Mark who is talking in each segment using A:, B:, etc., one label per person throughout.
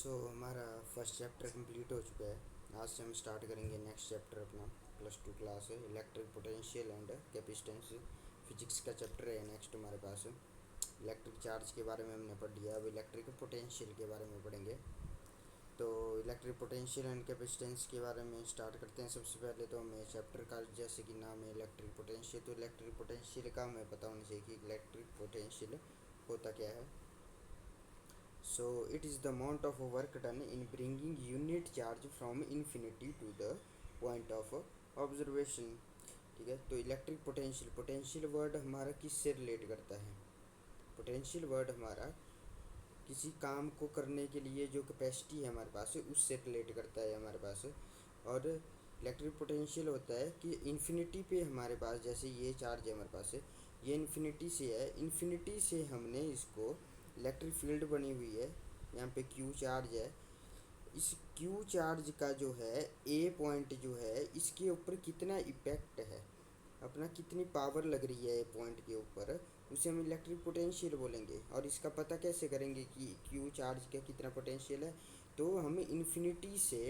A: हमारा first chapter complete हो चुका है। आज से हम स्टार्ट करेंगे नेक्स्ट चैप्टर अपना +2 क्लास है electric potential and capacitance. Physics का चैप्टर है नेक्स्ट हमारे पास। इलेक्ट्रिक चार्ज के बारे में हमने पढ़ लिया, अब इलेक्ट्रिक पोटेंशियल के बारे में पढ़ेंगे। तो इलेक्ट्रिक पोटेंशियल एंड कैपेसिटेंस के बारे में स्टार्ट करते हैं। सबसे पहले तो हमें चैप्टर का जैसे कि नाम है इलेक्ट्रिक पोटेंशियल, तो इलेक्ट्रिक पोटेंशियल का हमें पता होना चाहिए कि इलेक्ट्रिक पोटेंशियल होता क्या है। So it is the amount of work done in bringing unit charge from infinity to the point of observation। ठीक है, तो इलेक्ट्रिक पोटेंशियल, पोटेंशियल वर्ड हमारा किससे रिलेट करता है? पोटेंशियल वर्ड हमारा किसी काम को करने के लिए जो कैपेसिटी है हमारे पास उससे रिलेट करता है हमारे पास। और इलेक्ट्रिक पोटेंशियल होता है कि इन्फिनिटी पे हमारे पास, जैसे ये चार्ज है हमारे पास, ये इन्फिनिटी से है, इन्फिनिटी से हमने इसको इलेक्ट्रिक फील्ड बनी हुई है, यहाँ पे क्यू चार्ज है। इस क्यू चार्ज का जो है ए पॉइंट जो है इसके ऊपर कितना इफेक्ट है, अपना कितनी पावर लग रही है ए पॉइंट के ऊपर, उसे हम इलेक्ट्रिक पोटेंशियल बोलेंगे। और इसका पता कैसे करेंगे कि क्यू चार्ज का कितना पोटेंशियल है? तो हम इन्फिनिटी से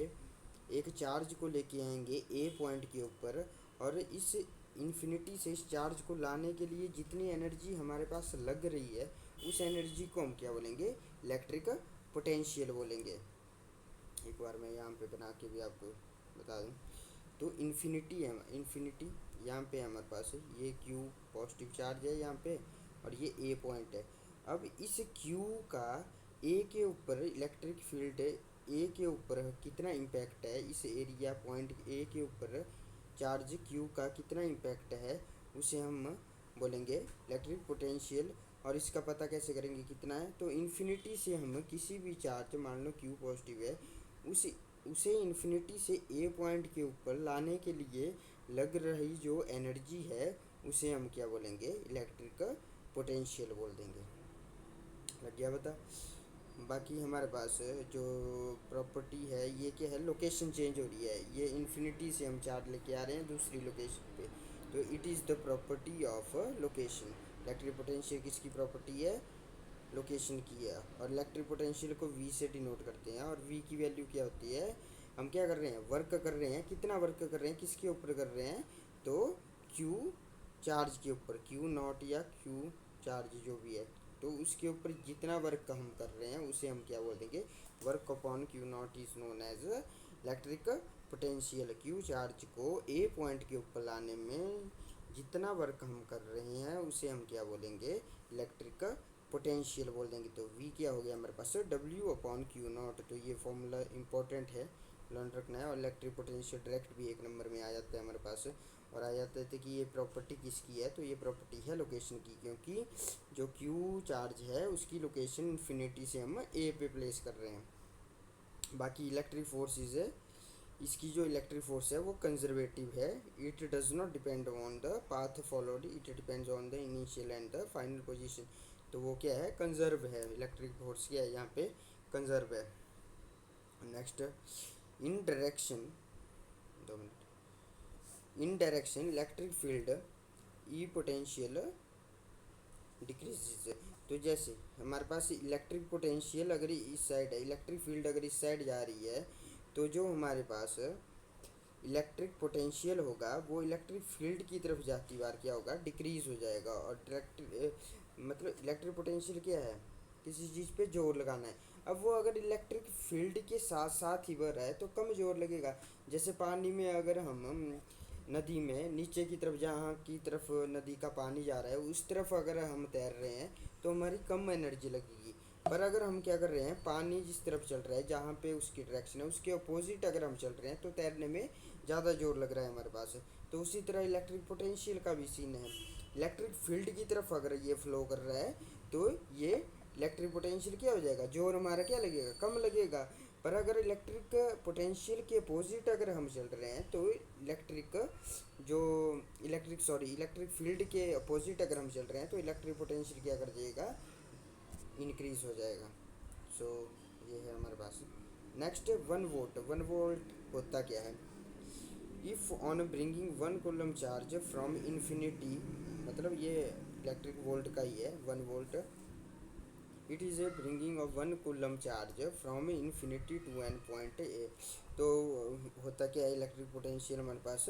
A: एक चार्ज को लेके आएंगे ए पॉइंट के ऊपर, और इस इन्फिनिटी से इस चार्ज को लाने के लिए जितनी एनर्जी हमारे पास लग रही है उस एनर्जी को हम क्या बोलेंगे? इलेक्ट्रिक पोटेंशियल बोलेंगे। एक बार मैं यहाँ पे बना के भी आपको बता दूँ। तो इन्फिनिटी है, इन्फिनिटी यहाँ पे हमारे पास है, ये क्यू पॉजिटिव चार्ज है यहाँ पे, और ये ए पॉइंट है। अब इस क्यू का ए के ऊपर इलेक्ट्रिक फील्ड ए के ऊपर कितना इम्पैक्ट है, इस एरिया पॉइंट ए के ऊपर चार्ज क्यू का कितना इम्पैक्ट है, उसे हम बोलेंगे इलेक्ट्रिक पोटेंशियल। और इसका पता कैसे करेंगे कितना है? तो इन्फिनिटी से हम किसी भी चार्ज, मान लो क्यू पॉजिटिव है, उसे इन्फिनिटी से ए पॉइंट के ऊपर लाने के लिए लग रही जो एनर्जी है उसे हम क्या बोलेंगे? इलेक्ट्रिक पोटेंशियल बोल देंगे। लग गया पता? बाकी हमारे पास जो प्रॉपर्टी है ये क्या है? लोकेशन चेंज हो रही है, ये इन्फिनिटी से हम चार्ज लेके आ रहे हैं दूसरी लोकेशन पे, तो it is the property of location. Electric potential किसकी प्रॉपर्टी है? लोकेशन की है। और इलेक्ट्रिक पोटेंशियल को वी से डिनोट करते हैं, और वी की वैल्यू क्या होती है? हम क्या कर रहे हैं? वर्क कर रहे हैं। कितना वर्क कर रहे हैं, किसके ऊपर कर रहे हैं? तो क्यू चार्ज के ऊपर, क्यू नॉट या क्यू चार्ज जो भी है, तो उसके ऊपर जितना वर्क हम कर रहे हैं उसे हम क्या बोल देंगे? Work upon Q naught is known as electric potential. Q charge को ए पॉइंट के ऊपर लाने में जितना वर्क हम कर रहे हैं उसे हम क्या बोलेंगे? इलेक्ट्रिक पोटेंशियल बोल देंगे। तो वी क्या हो गया हमारे पास? W upon Q naught. तो ये फॉर्मूला इंपॉर्टेंट है, लर्न रखना है। और इलेक्ट्रिक पोटेंशियल डायरेक्ट भी एक नंबर में आ जाता है हमारे पास। और आ जाता है कि ये प्रॉपर्टी किसकी है? तो ये प्रॉपर्टी है लोकेशन की, क्योंकि जो क्यू चार्ज है उसकी लोकेशन इन्फिनिटी से हम ए पे प्लेस कर रहे हैं। बाकी इलेक्ट्रिक फोर्सेस है, इसकी जो इलेक्ट्रिक फोर्स है वो कंजर्वेटिव है। It does not depend on the path followed, it depends on the initial and the final position. तो वो क्या है? कंजर्व है। इलेक्ट्रिक फोर्स क्या है यहाँ पे? कंजर्व है। नेक्स्ट, इन डायरेक्शन, 2 मिनट, इन direction electric field E potential decreases. तो जैसे हमारे पास इलेक्ट्रिक पोटेंशियल अगर इस साइड है, इलेक्ट्रिक फील्ड अगर इस साइड जा रही है, तो जो हमारे पास इलेक्ट्रिक पोटेंशियल होगा वो इलेक्ट्रिक फील्ड की तरफ जाती बार क्या होगा? डिक्रीज हो जाएगा। और मतलब इलेक्ट्रिक पोटेंशियल क्या है? किसी चीज़ पे जोर लगाना है। अब वो अगर इलेक्ट्रिक फील्ड के साथ साथ ही बढ़ रहा है तो कम जोर लगेगा। जैसे पानी में अगर हम नदी में नीचे की तरफ, जहाँ की तरफ नदी का पानी जा रहा है उस तरफ अगर हम तैर रहे हैं तो हमारी कम एनर्जी लगेगी। पर अगर हम क्या कर रहे हैं, पानी जिस तरफ चल रहा है जहाँ पे उसकी डायरेक्शन है उसके अपोजिट अगर हम चल रहे हैं तो तैरने में ज़्यादा जोर लग रहा है हमारे पास। तो उसी तरह इलेक्ट्रिक पोटेंशियल का भी सीन है। इलेक्ट्रिक फील्ड की तरफ अगर ये फ्लो कर रहा है तो ये इलेक्ट्रिक पोटेंशियल क्या हो जाएगा? जोर हमारा क्या लगेगा? कम लगेगा। पर अगर इलेक्ट्रिक पोटेंशियल के अपोजिट अगर हम चल रहे हैं तो इलेक्ट्रिक फील्ड के अपोजिट अगर हम चल रहे हैं तो इलेक्ट्रिक पोटेंशियल क्या कर जाएगा? इंक्रीज हो जाएगा। सो ये है हमारे पास। Next, 1 volt. 1 वोल्ट होता क्या है? If on bringing 1 coulomb charge from infinity, मतलब ये इलेक्ट्रिक वोल्ट का ही है 1 volt. It is a bringing of 1 coulomb charge from infinity to an point A. तो होता क्या है, इलेक्ट्रिक पोटेंशियल हमारे पास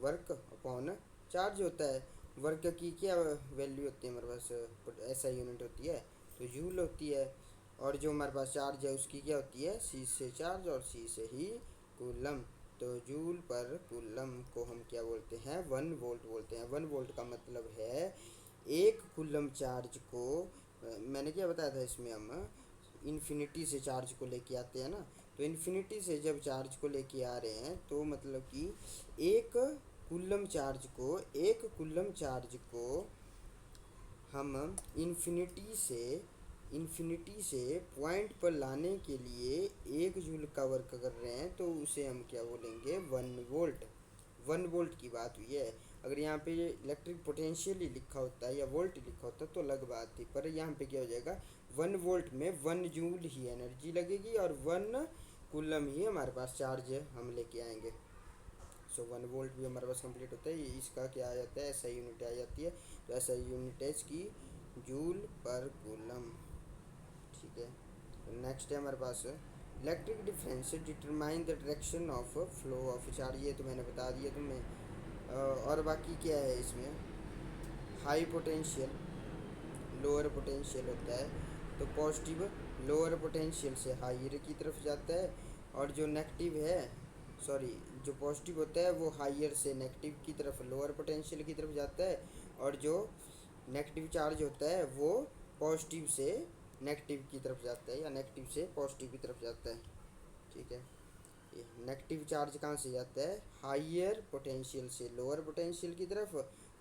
A: वर्क अपॉन चार्ज होता है। वर्क की क्या वैल्यू होती है हमारे पास, ऐसा यूनिट होती है तो जूल होती है। और जो हमारे पास चार्ज है उसकी क्या होती है, सी से चार्ज और सी से ही कूलम। तो जूल पर कूलम को हम क्या बोलते हैं, 1 वोल्ट बोलते हैं। 1 वोल्ट का मतलब है 1 कूलम चार्ज को मैंने क्या बताया था, इसमें हम इन्फिनिटी से चार्ज को लेके आते हैं ना। तो इन्फिनिटी से जब चार्ज को लेके आ रहे हैं तो मतलब कि एक कूलम चार्ज को 1 कूलम चार्ज को हम इन्फिनिटी से पॉइंट पर लाने के लिए 1 जूल का वर्क कर रहे हैं, तो उसे हम क्या बोलेंगे, 1 वोल्ट। 1 वोल्ट की बात हुई है। अगर यहाँ पे इलेक्ट्रिक पोटेंशियल ही लिखा होता है या वोल्ट लिखा होता तो अलग बात थी, पर यहाँ पे क्या हो जाएगा, 1 वोल्ट में 1 जूल ही एनर्जी लगेगी और 1 कूलम ही हमारे पास चार्ज हम लेके आएंगे। सो 1 वोल्ट भी हमारे पास कंप्लीट होता है। इसका क्या आ जाता है, ऐसा यूनिट आ जाती है। तो ऐसा यूनिट है इसकी जूल पर कूलम। ठीक है, नेक्स्ट है हमारे पास electric difference determine the direction of flow of charge. ये तो मैंने बता दिया तुम्हें। और बाकी क्या है इसमें, हाई पोटेंशियल लोअर पोटेंशियल होता है। तो पॉजिटिव लोअर पोटेंशियल से हाइयर की तरफ जाता है, और जो नेगेटिव है, सॉरी, जो पॉजिटिव होता है वो हाइयर से नेगेटिव की तरफ लोअर पोटेंशियल की तरफ जाता है, और जो नेगेटिव चार्ज होता है वो पॉजिटिव से नेगेटिव की तरफ जाता है या नेगेटिव से पॉजिटिव की तरफ जाता है। ठीक है, नेगेटिव चार्ज कहाँ से जाता है, हाइयर पोटेंशियल से लोअर पोटेंशियल की तरफ,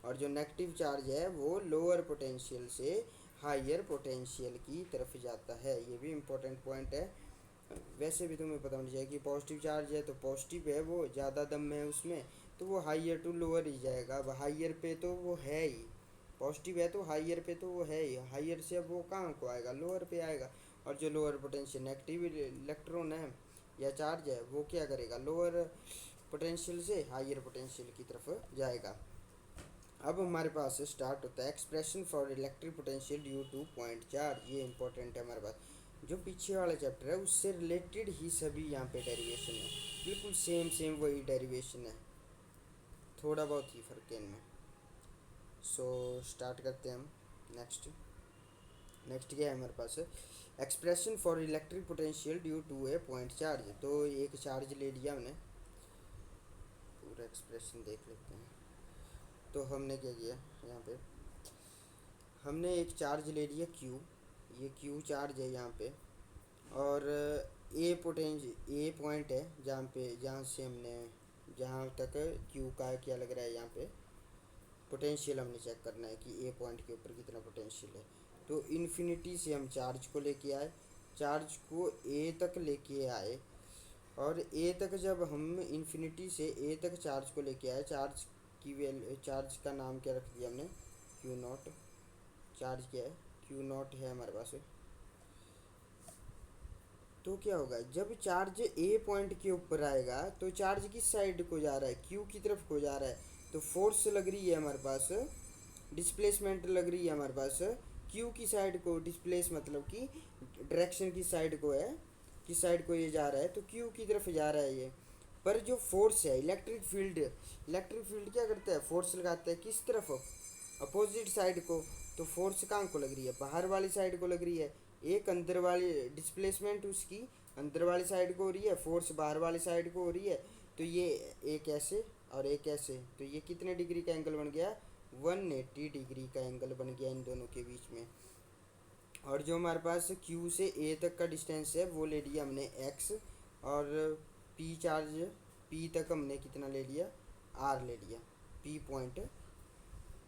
A: और जो नेगेटिव चार्ज है वो लोअर पोटेंशियल से हाइयर पोटेंशियल की तरफ जाता है। ये भी इम्पोर्टेंट पॉइंट है। वैसे भी तुम्हें पता होना चाहिए कि पॉजिटिव चार्ज है तो पॉजिटिव है, वो ज़्यादा दम है उसमें, तो वो हाइयर टू लोअर ही जाएगा। अब हाइयर पे तो वो है ही, पॉजिटिव है तो हाइयर पे तो वो है ही, हाइयर से अब वो कहाँ को आएगा, लोअर पे आएगा। और जो लोअर पोटेंशियल नेगेटिव इलेक्ट्रॉन है या चार्ज है वो क्या करेगा, लोअर पोटेंशियल से हाइयर पोटेंशियल की तरफ जाएगा। अब हमारे पास स्टार्ट होता है expression for electric potential due two point charge. ये इंपॉर्टेंट है हमारे पास, जो पीछे वाला चैप्टर है उससे रिलेटेड ही सभी यहाँ पे डेरिवेशन है, बिल्कुल सेम सेम वही डेरिवेशन है, थोड़ा बहुत ही फ़र्क है इनमें। सो स्टार्ट करते हैं हम। नेक्स्ट नेक्स्ट क्या है हमारे पास, expression for electric potential due to a point charge. तो एक चार्ज ले लिया हमने, पूरा एक्सप्रेशन देख लेते हैं। तो हमने क्या किया, यहाँ पे हमने एक चार्ज ले लिया Q, ये Q चार्ज है यहाँ पे, और ए पॉइंट है जहाँ से हमने, जहाँ तक Q का क्या लग रहा है, यहाँ पे पोटेंशियल हमने चेक करना है कि ए पॉइंट के ऊपर कितना पोटेंशियल है। तो इन्फिनिटी से हम चार्ज को लेके आए, चार्ज को ए तक लेके आए, और ए तक जब हम इन्फिनिटी से ए तक चार्ज को लेके आए, चार्ज का नाम क्या रख दिया हमने, क्यू नॉट। चार्ज क्या है, क्यू नॉट है हमारे पास। तो क्या होगा, जब चार्ज ए पॉइंट के ऊपर आएगा तो चार्ज किस साइड को जा रहा है, क्यू की तरफ को जा रहा है। तो फोर्स लग रही है हमारे पास, डिस्प्लेसमेंट लग रही है हमारे पास क्यू की साइड को। डिस्प्लेस मतलब कि डायरेक्शन की साइड को है, किस साइड को ये जा रहा है, तो क्यू की तरफ जा रहा है ये। पर जो फोर्स है, इलेक्ट्रिक फील्ड क्या करता है, फोर्स लगाता है किस तरफ, अपोजिट साइड को। तो फोर्स कहाँ को लग रही है, बाहर वाली साइड को लग रही है। एक अंदर वाली डिस्प्लेसमेंट उसकी अंदर वाली साइड को हो रही है, फोर्स बाहर वाली साइड को हो रही है। तो ये एक ऐसे और एक ऐसे, तो ये कितने डिग्री का एंगल बन गया, 180 डिग्री का एंगल बन गया इन दोनों के बीच में। और जो हमारे पास Q से A तक का डिस्टेंस है वो ले लिया हमने x, और P तक हमने कितना ले लिया, R ले लिया। P पॉइंट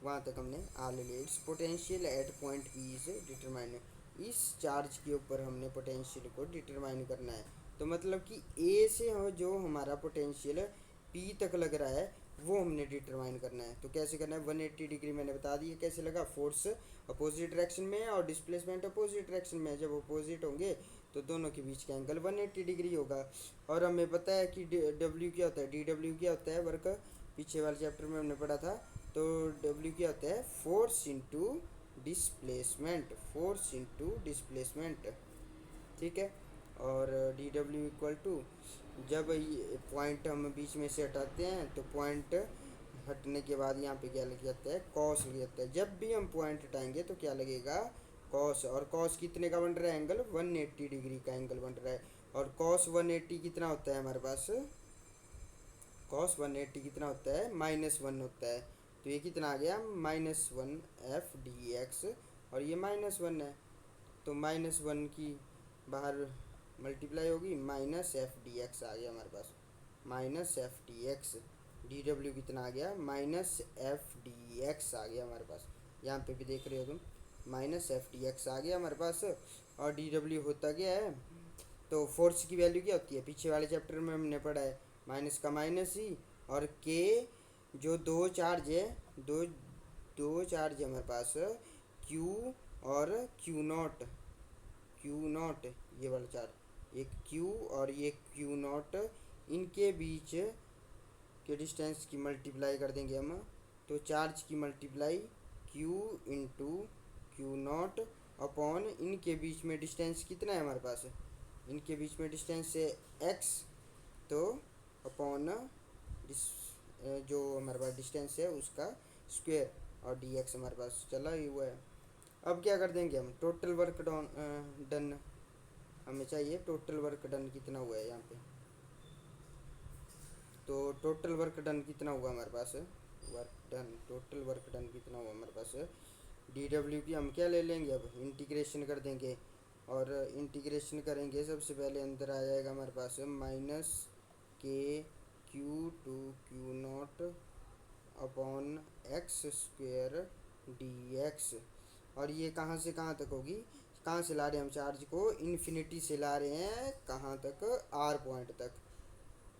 A: वहाँ तक हमने R ले लिया। It's potential at point P is determine. इस चार्ज के ऊपर हमने पोटेंशियल को डिटरमाइन करना है। तो मतलब कि A से जो हमारा पोटेंशियल P तक लग रहा है वो हमने डिटरमाइन करना है। तो कैसे करना है, 180 डिग्री मैंने बता दिया कैसे लगा, फोर्स अपोजिट डायरेक्शन में है और डिस्प्लेसमेंट अपोजिट डायरेक्शन में है। जब अपोजिट होंगे तो दोनों के बीच का एंगल 180 डिग्री होगा। और हमें पता है कि डब्ल्यू क्या होता है, DW क्या होता है, वर्क पीछे वाले चैप्टर में हमने पढ़ा था। तो W क्या होता है, force into displacement, force into displacement, ठीक है। और डी डब्ल्यू इक्वल टू, जब ये पॉइंट हम बीच में से हटाते हैं तो पॉइंट हटने के बाद यहाँ पे क्या लग जाता है, कॉस लग जाता है। जब भी हम पॉइंट हटाएंगे तो क्या लगेगा, कॉस। और कॉस कितने का बन रहा है, एंगल 180 डिग्री का एंगल बन रहा है। और कॉस 180 कितना होता है हमारे पास, कॉस 180 कितना होता है, -1 होता है। तो ये कितना आ गया, -1 f dx, और ये -1 है, तो -1 की बाहर मल्टीप्लाई होगी, -f dx आ गया हमारे पास, -f dx। डी डब्ल्यू कितना आ गया, -f dx आ गया हमारे पास। यहाँ पे भी देख रहे हो तुम, -f dx आ गया हमारे पास। और डी डब्ल्यू होता क्या है, तो फोर्स की वैल्यू क्या होती है, पीछे वाले चैप्टर में हमने पढ़ा है, माइनस का माइनस ही, और के जो दो चार्ज है, दो दो चार्ज है हमारे पास, क्यू और क्यू नॉट, क्यू नॉट ये वाला चार्ज, एक क्यू और ये क्यू नॉट, इनके बीच के डिस्टेंस की मल्टीप्लाई कर देंगे हम, तो चार्ज की multiply Q into Q not upon इनके बीच में डिस्टेंस कितना है हमारे पास, इनके बीच में डिस्टेंस है एक्स, तो अपॉन जो हमारे पास डिस्टेंस है उसका स्क्वायर, और डी एक्स हमारे पास चला ही हुआ है। अब क्या कर देंगे हम, टोटल वर्क डन हमें चाहिए, टोटल वर्क डन कितना हुआ है यहाँ पे, तो टोटल वर्क डन कितना हुआ हमारे पास, work done, total work done कितना हुआ हमारे पास, डी डब्ल्यू की हम क्या ले लेंगे, अब इंटीग्रेशन कर देंगे। और इंटीग्रेशन करेंगे, सबसे पहले अंदर आ जाएगा हमारे पास -k(q2q0 upon x square D x. और ये कहाँ से कहाँ तक होगी, कहाँ से ला रहे हैं हम चार्ज को, इन्फिनिटी से ला रहे हैं, कहाँ तक, आर पॉइंट तक।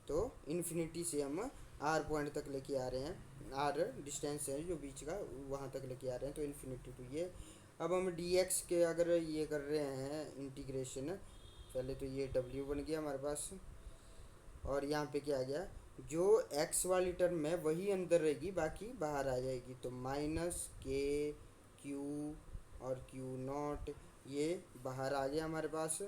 A: तो इन्फिनिटी से हम आर पॉइंट तक लेके आ रहे हैं, आर डिस्टेंस है जो बीच का, वहाँ तक लेके आ रहे हैं, तो इन्फिनिटी टू ये। अब हम डी एक्स के अगर ये कर रहे हैं इंटीग्रेशन, पहले तो ये डब्ल्यू बन गया हमारे पास, और यहाँ पे क्या आ गया, जो एक्स वाली टर्म है वही अंदर रहेगी, बाकी बाहर आ जाएगी, तो -k(q) और क्यू नॉट ये बाहर आ गया हमारे पास,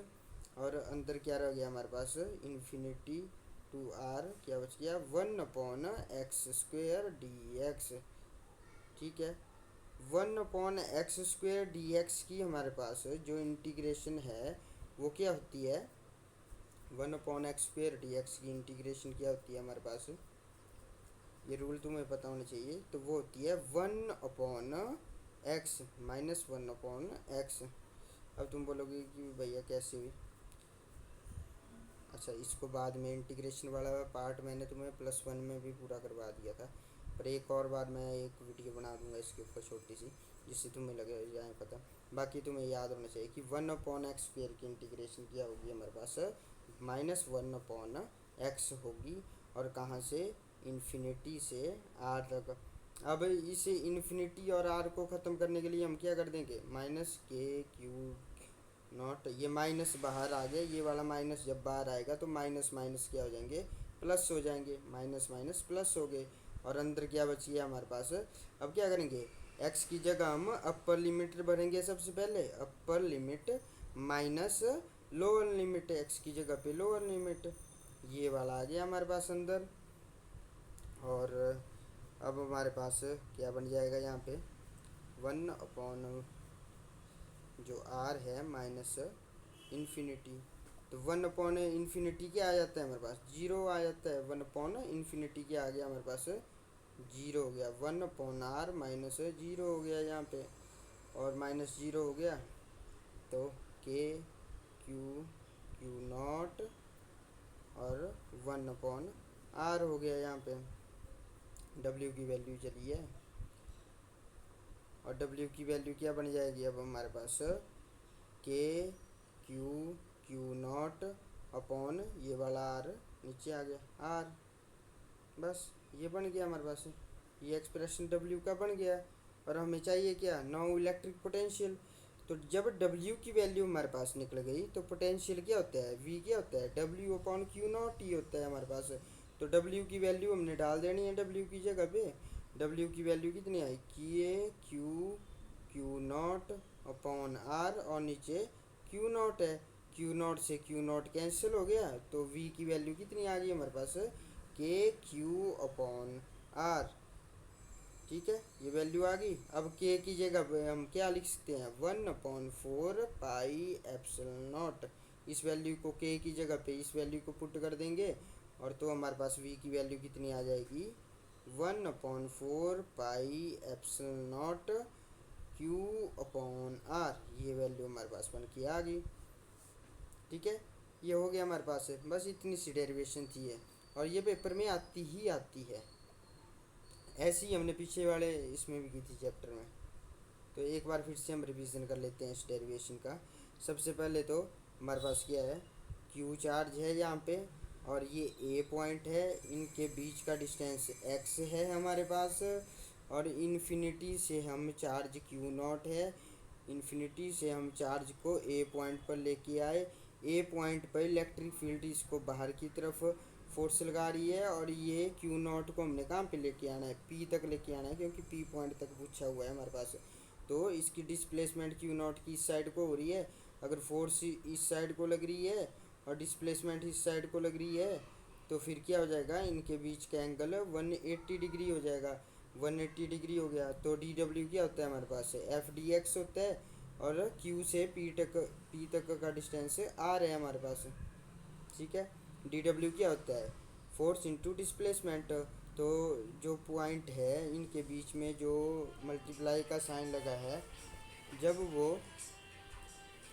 A: और अंदर क्या रह गया हमारे पास, इन्फिनिटी टू आर क्या बच गया, 1/x² dx, ठीक है। 1/x² dx की हमारे पास जो इंटीग्रेशन है वो क्या होती है, 1/x² dx की इंटीग्रेशन क्या होती है हमारे पास, ये रूल तुम्हें पता होना चाहिए, तो वो होती है 1/x -1/x। अब तुम बोलोगे कि भैया कैसे हुई, अच्छा इसको बाद में इंटीग्रेशन वाला पार्ट मैंने तुम्हें +1 में भी पूरा करवा दिया था, पर एक और बार मैं एक वीडियो बना दूंगा इसके ऊपर छोटी सी, जिससे तुम्हें लगे जाए पता। बाकी तुम्हें याद होना चाहिए कि 1/x² की इंटीग्रेशन क्या होगी हमारे पास, -1/x होगी, और कहाँ से, इन्फिनिटी से आर तक। अब इसे इन्फिनिटी और आर को ख़त्म करने के लिए हम क्या कर देंगे, -k(q0), ये माइनस बाहर आ गया, ये वाला माइनस जब बाहर आएगा तो माइनस माइनस क्या हो जाएंगे, प्लस हो जाएंगे, माइनस माइनस प्लस हो गए, और अंदर क्या बची है हमारे पास। अब क्या करेंगे, एक्स की जगह हम अपर लिमिट भरेंगे, सबसे पहले upper limit minus lower limit, x की जगह पे लोअर लिमिट, ये वाला आ गया हमारे पास अंदर। और अब हमारे पास क्या बन जाएगा यहाँ पे, 1 जो आर है माइनस इन्फिनिटी, तो 1/इन्फिनिटी क्या आ जाता है हमारे पास, 0 आ जाता है, 1/इन्फिनिटी क्या आ गया हमारे पास, 0 हो गया, 1/r -0 हो गया यहाँ पे, और -0 हो गया, तो k(q)(q0) और 1/r हो गया यहाँ पे। w की वैल्यू चली है, और w की वैल्यू क्या बन जाएगी अब हमारे पास, k(q)(q0) अपॉन ये वाला r नीचे आ गया r, बस ये बन गया हमारे पास, ये एक्सप्रेशन w का बन गया। और हमें चाहिए क्या, नो इलेक्ट्रिक पोटेंशियल, तो जब w की वैल्यू हमारे पास निकल गई तो पोटेंशियल क्या होता है, v क्या होता है, w/q0 ही होता है हमारे पास। तो w की वैल्यू हमने डाल देनी है w की जगह पे, w की वैल्यू कितनी आई, क्यू नॉट अपॉन आर और नीचे क्यू नॉट है, क्यू नॉट से क्यू नॉट कैंसिल हो गया, तो वी की वैल्यू कितनी आ गई हमारे पास, के क्यू अपॉन आर। ठीक है, ये वैल्यू आ गई। अब के की जगह पे हम क्या लिख सकते हैं, 1/4 पाई एप्सिलॉन नॉट। इस वैल्यू को के की जगह पे इस वैल्यू को पुट कर देंगे और तो हमारे पास वी की वैल्यू कितनी आ जाएगी, 1/4 pi epsilon naught Q upon R. ये वैल्यू हमारे पास बन के आ गई। ठीक है, ये हो गया हमारे पास है, बस इतनी सी डेरिवेशन थी है और ये पेपर में आती ही आती है। ऐसी ही हमने पीछे वाले इसमें भी की थी चैप्टर में। तो एक बार फिर से हम रिवीजन कर लेते हैं इस डेरिवेशन का। सबसे पहले तो हमारे पास क्या है, क्यू चार्ज है यहाँ पे और ये ए पॉइंट है, इनके बीच का डिस्टेंस एक्स है हमारे पास और इन्फिनिटी से हम चार्ज क्यू नॉट है, इन्फिनिटी से हम चार्ज को ए पॉइंट पर लेके आए। ए पॉइंट पर इलेक्ट्रिक फील्ड इसको बाहर की तरफ फोर्स लगा रही है और ये क्यू नॉट को हमने कहाँ पे लेके आना है, पी तक लेके आना है, क्योंकि पी पॉइंट तक पूछा हुआ है हमारे पास। तो इसकी डिस्प्लेसमेंट क्यू नॉट की इस साइड को हो रही है, अगर फोर्स इस साइड को लग रही है और डिस्प्लेसमेंट इस साइड को लग रही है तो फिर क्या हो जाएगा, इनके बीच का एंगल 180 डिग्री हो जाएगा। 180 डिग्री हो गया तो डी डब्ल्यू क्या होता है हमारे पास, एफ डी एक्स होता है और क्यू से पी तक का डिस्टेंस आर है हमारे पास। ठीक है, डी डब्ल्यू क्या होता है, फोर्स इंटू डिस्प्लेसमेंट। तो जो पॉइंट है इनके बीच में जो मल्टीप्लाई का साइन लगा है, जब वो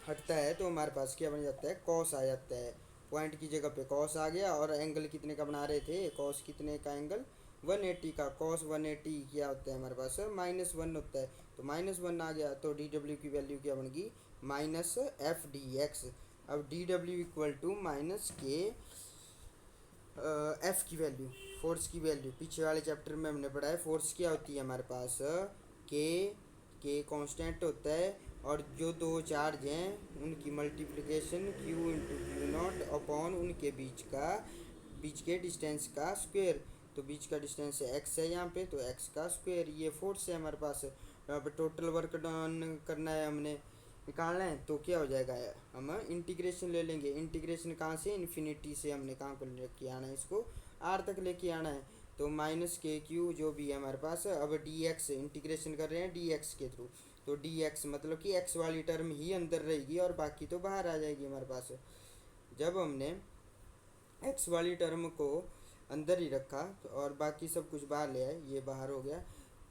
A: हटता है तो हमारे पास क्या बन जाता है, कॉस आ जाता है। पॉइंट की जगह पे कॉस आ गया और एंगल कितने का बना रहे थे, कॉस कितने का एंगल, 180 का। कॉस 180 क्या होता है हमारे पास, -1 होता है, तो -1 आ गया तो डी डब्ल्यू की वैल्यू क्या बन गई, -FDX। अब D W equal to minus के एफ की वैल्यू, फोर्स की वैल्यू पीछे वाले चैप्टर में हमने पढ़ा है। फोर्स क्या होती है हमारे पास, के कांस्टेंट होता है और जो दो चार्ज हैं उनकी multiplication Q into Q not upon उनके बीच के डिस्टेंस का स्क्वायर। तो बीच का डिस्टेंस एक्स है यहाँ पे, तो एक्स का स्क्वायर, ये फोर्स है हमारे पास। यहाँ पे टोटल वर्क डन करना है, हमने निकालना है, तो क्या हो जाएगा, हम इंटीग्रेशन ले लेंगे। इंटीग्रेशन कहाँ से, इन्फिनिटी से हमने कहाँ को लेके आना है, इसको आर तक लेके आना है। तो माइनस के क्यू जो भी है हमारे पास, अब डी एक्स इंटीग्रेशन कर रहे हैं डी एक्स के थ्रू, तो डी एक्स मतलब कि एक्स वाली टर्म ही अंदर रहेगी और बाकी तो बाहर आ जाएगी हमारे पास। जब हमने एक्स वाली टर्म को अंदर ही रखा तो और बाकी सब कुछ बाहर ले आए, ये बाहर हो गया,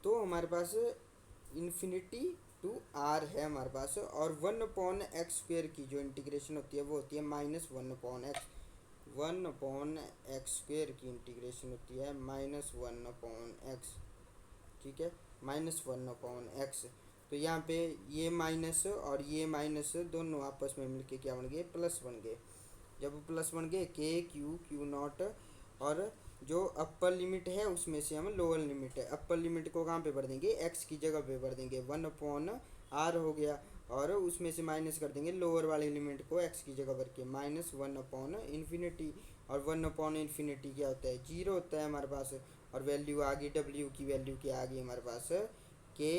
A: तो हमारे पास इन्फिनिटी टू आर है हमारे पास। और 1/x² की जो इंटीग्रेशन होती है वो होती है -1/x। 1/x² की इंटीग्रेशन होती है -1/x। ठीक है, -1/x। तो यहाँ पे ये माइनस और ये माइनस दोनों आपस में मिलके क्या बन गए, प्लस बन गए। जब प्लस बन गए के क्यू नॉट, और जो अपर लिमिट है उसमें से हम लोअर लिमिट है, अपर लिमिट को कहाँ पे भर देंगे, एक्स की जगह पे भर देंगे, 1/r हो गया, और उसमें से माइनस कर देंगे लोअर वाली लिमिट को एक्स की जगह भर के, -1/इन्फिनिटी। और 1/इन्फिनिटी क्या होता है, 0 होता है हमारे पास। और वैल्यू आ गई, डब्ल्यू की वैल्यू क्या आ गई हमारे पास, के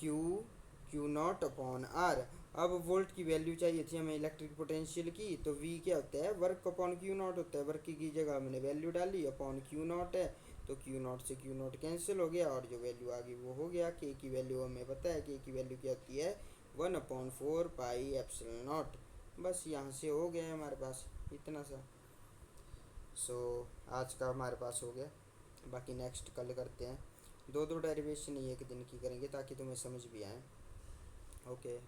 A: क्यू नॉट अपॉन आर। अब वोल्ट की वैल्यू चाहिए थी हमें इलेक्ट्रिक पोटेंशियल की, तो वी क्या होता है, वर्क अपॉन क्यू नॉट होता है। वर्क की जगह हमने वैल्यू डाली, अपॉन क्यू नॉट है, तो क्यू नॉट से क्यू नॉट कैंसिल हो गया और जो वैल्यू आ गई वो हो गया। के की वैल्यू हमें पता है, के की वैल्यू क्या होती है, 1/4 पाई एप्सिलॉन नॉट। बस यहाँ से हो गया हमारे पास इतना सा। सो आज का हमारे पास हो गया, बाकी नेक्स्ट कल करते हैं। दो डेरिवेशन ही एक दिन की करेंगे ताकि तुम्हें समझ भी आए। ओके।